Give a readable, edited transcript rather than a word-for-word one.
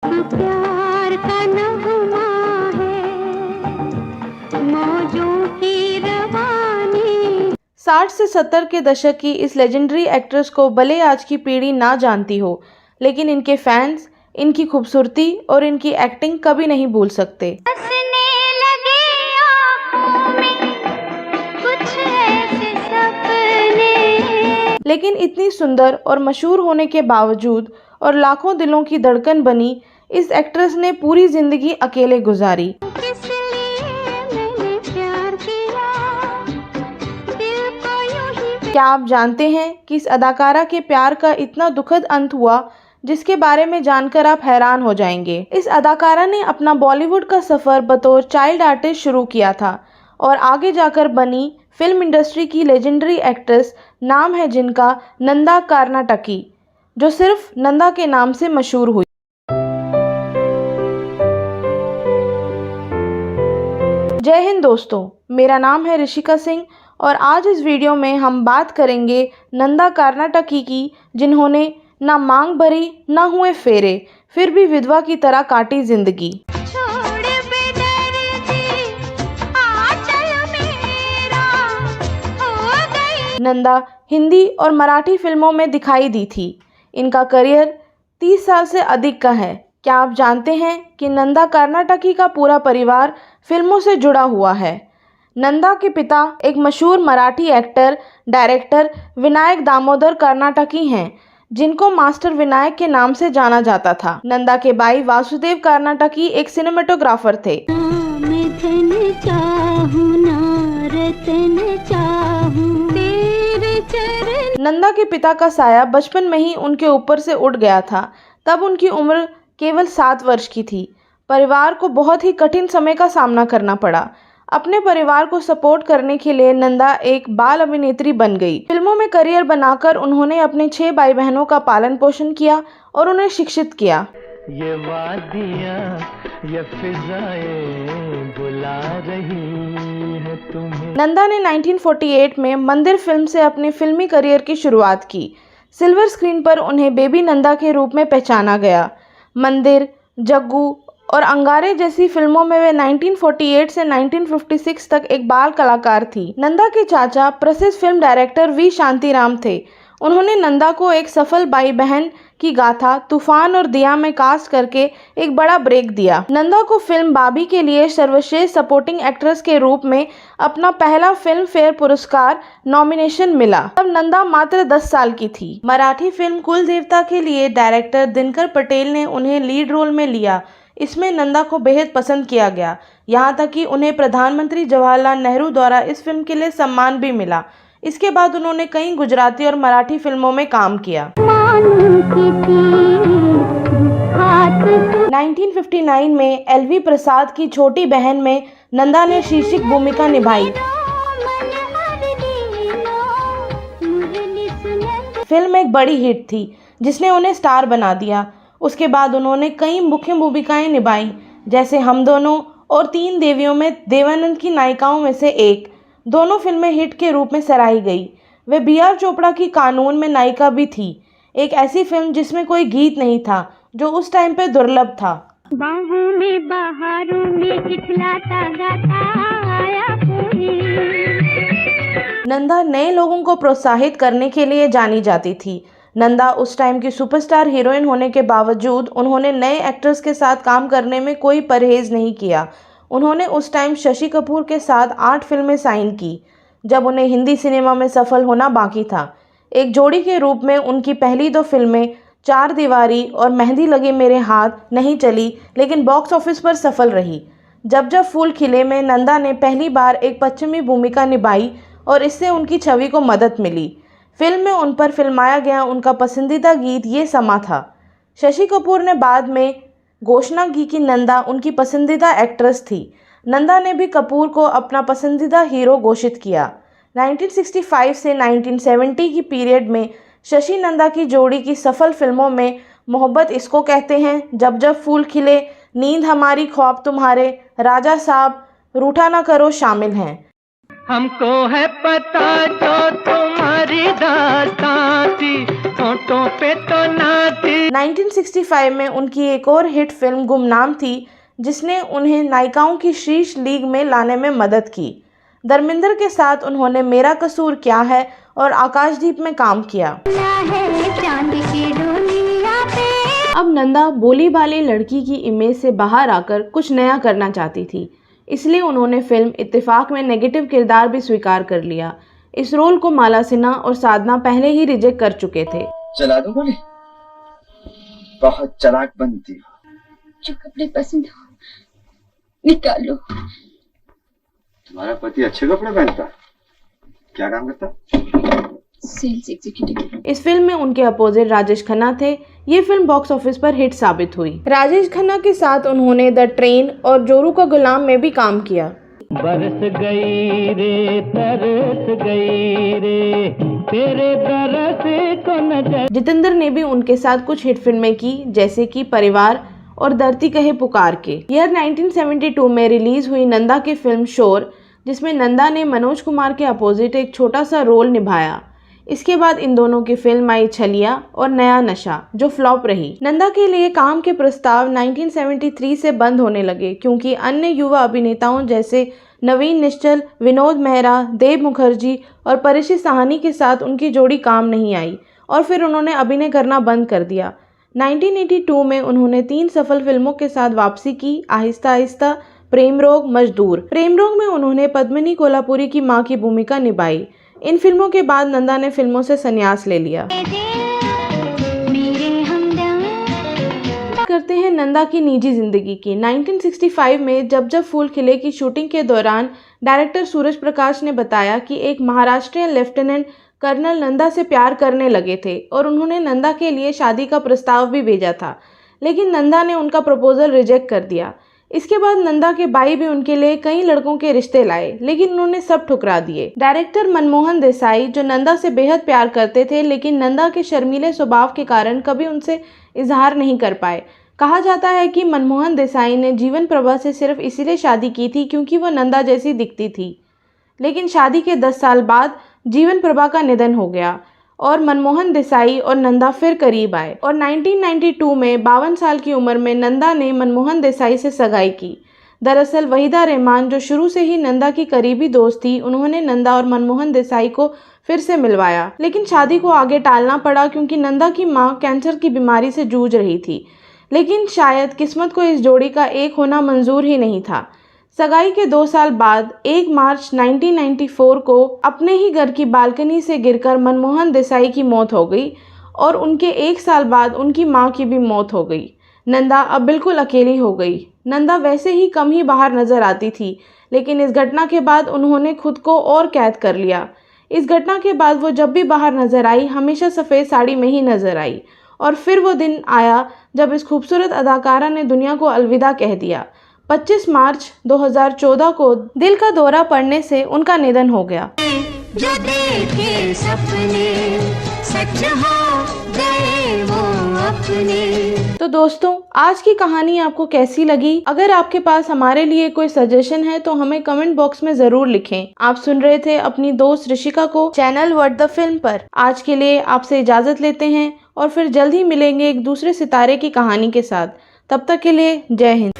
प्यार का नगमा है, मौजों की रवानी। 60 से 70 के दशक की इस लेजेंडरी एक्ट्रेस को भले आज की पीढ़ी ना जानती हो, लेकिन इनके फैंस इनकी खूबसूरती और इनकी एक्टिंग कभी नहीं भूल सकते। हंसने लगे आँखों में कुछ ऐसे सपने। लेकिन इतनी सुंदर और मशहूर होने के बावजूद और लाखों दिलों की धड़कन बनी इस एक्ट्रेस ने पूरी जिंदगी अकेले गुजारी। किस लिए मैंने प्यार किया, दिल को यूं ही। क्या आप जानते हैं कि इस अदाकारा के प्यार का इतना दुखद अंत हुआ, जिसके बारे में जानकर आप हैरान हो जाएंगे। इस अदाकारा ने अपना बॉलीवुड का सफ़र बतौर चाइल्ड आर्टिस्ट शुरू किया था और आगे जाकर बनी फिल्म इंडस्ट्री की लेजेंडरी एक्ट्रेस, नाम है जिनका नंदा कर्नाटकी, जो सिर्फ नंदा के नाम से मशहूर हुई। जय हिंद दोस्तों, मेरा नाम है ऋषिका सिंह और आज इस वीडियो में हम बात करेंगे नंदा कर्नाटकी की, जिन्होंने ना मांग भरी ना हुए फेरे, फिर भी विधवा की तरह काटी जिंदगी। छोड़ बेदर्दी आंचल मेरा, हो गई। नंदा हिंदी और मराठी फिल्मों में दिखाई दी थी। इनका करियर 30 साल से अधिक का है। क्या आप जानते हैं कि नंदा कर्नाटकी का पूरा परिवार फिल्मों से जुड़ा हुआ है। नंदा के पिता एक मशहूर मराठी एक्टर डायरेक्टर विनायक दामोदर कर्नाटकी हैं, जिनको मास्टर विनायक के नाम से जाना जाता था। नंदा के भाई वासुदेव कर्नाटकी एक सिनेमेटोग्राफर थे। मैं धन चाहूं ना रतन चाहूं, तेरे चरण। नंदा के पिता का साया बचपन में ही उनके ऊपर से उठ गया था। तब उनकी उम्र केवल 7 वर्ष की थी। परिवार को बहुत ही कठिन समय का सामना करना पड़ा। अपने परिवार को सपोर्ट करने के लिए नंदा एक बाल अभिनेत्री बन गई। फिल्मों में करियर बनाकर उन्होंने अपने 6 भाई बहनों का पालन पोषण किया और उन्हें शिक्षित किया। ये वादियाँ, ये फिजाएं बुला रही है तुम्हें। नंदा ने 1948 में मंदिर फिल्म से अपने फिल्मी करियर की शुरुआत की। सिल्वर स्क्रीन पर उन्हें बेबी नंदा के रूप में पहचाना गया। मंदिर, जग्गू और अंगारे जैसी फिल्मों में वे 1948 से 1956 तक एक बाल कलाकार थी। नंदा के चाचा प्रसिद्ध फिल्म डायरेक्टर वी शांतिराम थे। उन्होंने नंदा को एक सफल भाई बहन की गाथा तूफान और दिया में कास्ट करके एक बड़ा ब्रेक दिया। नंदा को फिल्म बाबी के लिए सर्वश्रेष्ठ सपोर्टिंग एक्ट्रेस के रूप में अपना पहला फिल्म फेयर पुरस्कार नॉमिनेशन मिला। तब नंदा मात्र 10 साल की थी। मराठी फिल्म कुल देवता के लिए डायरेक्टर दिनकर पटेल ने उन्हें लीड रोल में लिया। इसमें नंदा को बेहद पसंद किया गया, यहाँ तक कि उन्हें प्रधानमंत्री जवाहरलाल नेहरू द्वारा इस फिल्म के लिए सम्मान भी मिला। इसके बाद उन्होंने कई गुजराती और मराठी फिल्मों में काम किया। 1959 में एलवी प्रसाद की छोटी बहन में नंदा ने शीर्षक भूमिका निभाई। फिल्म एक बड़ी हिट थी जिसने उन्हें स्टार बना दिया। उसके बाद उन्होंने कई मुख्य भूमिकाएं निभाई, जैसे हम दोनों और 3 देवियों में देवानंद की नायिकाओं में से एक। दोनों फिल्में हिट के रूप में सराही गई। वे बी.आर. चोपड़ा की कानून में नायिका भी थी, एक ऐसी फिल्म जिसमें कोई गीत नहीं था, जो उस टाइम पे दुर्लभ था। बाहों में बहारों में इखलाता गाता आया कोई। नंदा नए लोगों को प्रोत्साहित करने के लिए जानी जाती थी। नंदा उस टाइम की सुपरस्टार हीरोइन होने के बावजूद उन्होंने नए एक्टर्स के साथ काम करने में कोई परहेज नहीं किया। उन्होंने उस टाइम शशि कपूर के साथ 8 फिल्में साइन की, जब उन्हें हिंदी सिनेमा में सफल होना बाकी था। एक जोड़ी के रूप में उनकी पहली 2 फिल्में चार दीवारी और मेहंदी लगे मेरे हाथ नहीं चली, लेकिन बॉक्स ऑफिस पर सफल रही। जब जब फूल खिले में नंदा ने पहली बार एक पश्चिमी भूमिका निभाई और इससे उनकी छवि को मदद मिली। फिल्म में उन पर फिल्माया गया उनका पसंदीदा गीत ये समा था। शशि कपूर ने बाद में घोषणा की कि नंदा उनकी पसंदीदा एक्ट्रेस थी। नंदा ने भी कपूर को अपना पसंदीदा हीरो घोषित किया। 1965 से 1970 की पीरियड में शशि नंदा की जोड़ी की सफल फिल्मों में मोहब्बत इसको कहते हैं, जब जब फूल खिले, नींद हमारी ख्वाब तुम्हारे, राजा साहब, रूठा ना करो शामिल हैं। हमको है पता जो तुम्हारी दास्तां थी, होठों पे तो ना थी। 1965 में उनकी एक और हिट फिल्म गुमनाम थी, जिसने उन्हें नायिकाओं की शीर्ष लीग में लाने में मदद की। धर्मेंद्र के साथ उन्होंने मेरा कसूर क्या है और आकाशदीप में काम किया। चांद की डोलिया पे। अब नंदा भोली भाली लड़की की इमेज से बाहर आकर कुछ नया करना चाहती थी, इसलिए उन्होंने फिल्म इत्तेफाक में नेगेटिव किरदार भी स्वीकार कर लिया। इस रोल को माला सिन्हा और साधना पहले ही रिजेक्ट कर चुके थे। चला दो गोली, बहुत चालाक बनती हो। जो कपड़े पसंद हो निकालो। तुम्हारा पति अच्छे कपड़े पहनता है, क्या काम करता? Sales executive. इस फिल्म में उनके अपोजिट राजेश खन्ना थे। ये फिल्म बॉक्स ऑफिस पर हिट साबित हुई। राजेश खन्ना के साथ उन्होंने द ट्रेन और जोरू का गुलाम में भी काम किया। बरस गई रे तरस गई रे तेरे तरस को नजर। जितेंद्र ने भी उनके साथ कुछ हिट फिल्में की, जैसे कि परिवार और धरती कहे पुकार के। ईयर 1972 में रिलीज हुई नंदा की फिल्म शोर, जिसमें नंदा ने मनोज कुमार के अपोजिट एक छोटा सा रोल निभाया। इसके बाद इन दोनों की फिल्म आई छलिया और नया नशा, जो फ्लॉप रही। नंदा के लिए काम के प्रस्ताव 1973 से बंद होने लगे, क्योंकि अन्य युवा अभिनेताओं जैसे नवीन निश्चल, विनोद मेहरा, देव मुखर्जी और परिशी साहनी के साथ उनकी जोड़ी काम नहीं आई और फिर उन्होंने अभिनय करना बंद कर दिया। 1982 में उन्होंने 3 सफल फिल्मों के साथ वापसी की, आहिस्ता आहिस्ता, प्रेम रोग, मजदूर। प्रेम रोग में उन्होंने पद्मिनी कोल्हापुरी की मां की भूमिका निभाई। इन फिल्मों के बाद नंदा ने फिल्मों से संन्यास ले लिया। करते हैं नंदा की निजी जिंदगी की। 1965 में जब जब फूल खिले की शूटिंग के दौरान डायरेक्टर सूरज प्रकाश ने बताया कि एक महाराष्ट्रियन लेफ्टिनेंट कर्नल नंदा से प्यार करने लगे थे और उन्होंने नंदा के लिए शादी का प्रस्ताव भी भेजा था, लेकिन नंदा ने उनका प्रपोजल रिजेक्ट कर दिया। इसके बाद नंदा के भाई भी उनके लिए कई लड़कों के रिश्ते लाए, लेकिन उन्होंने सब ठुकरा दिए। डायरेक्टर मनमोहन देसाई, जो नंदा से बेहद प्यार करते थे, लेकिन नंदा के शर्मीले स्वभाव के कारण कभी उनसे इजहार नहीं कर पाए। कहा जाता है कि मनमोहन देसाई ने जीवन प्रभा से सिर्फ इसीलिए शादी की थी क्योंकि वो नंदा जैसी दिखती थी, लेकिन शादी के 10 साल बाद जीवन प्रभा का निधन हो गया और मनमोहन देसाई और नंदा फिर करीब आए और 1992 में 52 साल की उम्र में नंदा ने मनमोहन देसाई से सगाई की। दरअसल वहीदा रहमान, जो शुरू से ही नंदा की करीबी दोस्त थी, उन्होंने नंदा और मनमोहन देसाई को फिर से मिलवाया, लेकिन शादी को आगे टालना पड़ा क्योंकि नंदा की मां कैंसर की बीमारी से जूझ रही थी। लेकिन शायद किस्मत को इस जोड़ी का एक होना मंजूर ही नहीं था। सगाई के 2 साल बाद 1 मार्च 1994 को अपने ही घर की बालकनी से गिरकर मनमोहन देसाई की मौत हो गई और उनके 1 साल बाद उनकी मां की भी मौत हो गई। नंदा अब बिल्कुल अकेली हो गई। नंदा वैसे ही कम ही बाहर नजर आती थी, लेकिन इस घटना के बाद उन्होंने खुद को और कैद कर लिया। इस घटना के बाद वो जब भी बाहर नजर आई, हमेशा सफ़ेद साड़ी में ही नजर आई और फिर वो दिन आया जब इस खूबसूरत अदाकारा ने दुनिया को अलविदा कह दिया। 25 मार्च 2014 को दिल का दौरा पड़ने से उनका निधन हो गया। जो देखे सपने सच हो गए वो अपने। तो दोस्तों, आज की कहानी आपको कैसी लगी? अगर आपके पास हमारे लिए कोई सजेशन है तो हमें कमेंट बॉक्स में जरूर लिखें। आप सुन रहे थे अपनी दोस्त ऋषिका को चैनल व्हाट द फिल्म पर। आज के लिए आपसे इजाजत लेते हैं और फिर जल्द ही मिलेंगे एक दूसरे सितारे की कहानी के साथ। तब तक के लिए जय हिंद।